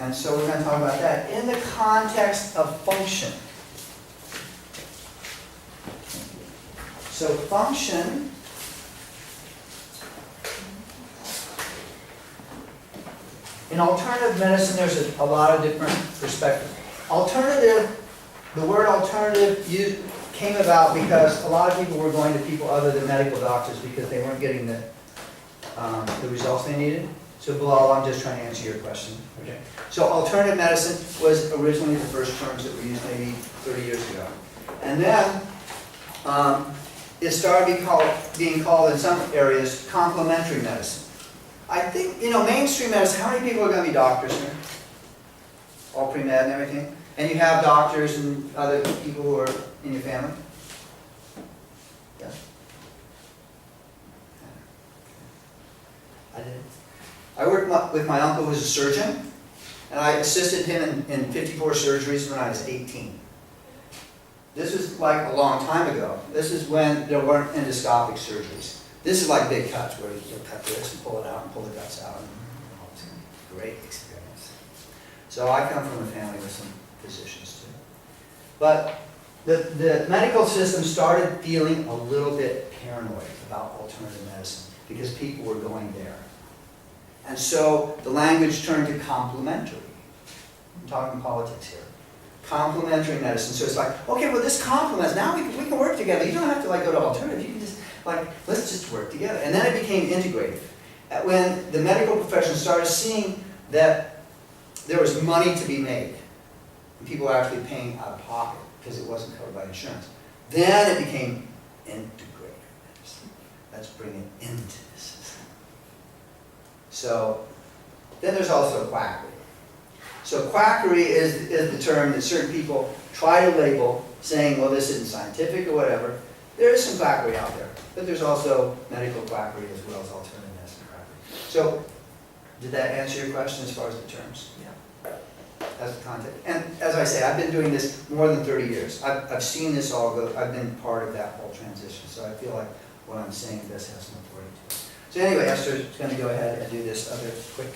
And so we're going to talk about that in the context of function. So function in alternative medicine, there's a lot of different perspectives. Alternative, the word alternative came about because a lot of people were going to people other than medical doctors because they weren't getting the results they needed. So Bilal, I'm just trying to answer your question. Okay. So alternative medicine was originally the first terms that were used maybe 30 years ago. And then it started being called in some areas complementary medicine. I think, mainstream medicine, how many people are going to be doctors here? All pre-med and everything? And you have doctors and other people who are in your family? Yeah? I did. I worked with my uncle who was a surgeon, and I assisted him in 54 surgeries when I was 18. This was like a long time ago. This is when there weren't endoscopic surgeries. This is like big cuts where you'll cut this and pull it out and pull the guts out. And it's going to be a great experience. So I come from a family with some physicians too. But the medical system started feeling a little bit paranoid about alternative medicine because people were going there. And so the language turned to complementary. I'm talking politics here. Complementary medicine. So it's like, okay, well this complements, now we can work together. You don't have to go to alternative. You can just let's just work together. And then it became integrative. When the medical profession started seeing that there was money to be made, and people were actually paying out of pocket because it wasn't covered by insurance, then it became integrative medicine. Let's bring it into the system. So then there's also quackery. So quackery is the term that certain people try to label, saying, well, this isn't scientific or whatever. There is some quackery out there, but there's also medical quackery as well as alternative medicine quackery. So did that answer your question as far as the terms? Yeah. That's the context. And as I say, I've been doing this more than 30 years. I've seen this all go. I've been part of that whole transition. So I feel like what I'm saying does have some authority to it. So anyway, Esther's going to go ahead and do this other quick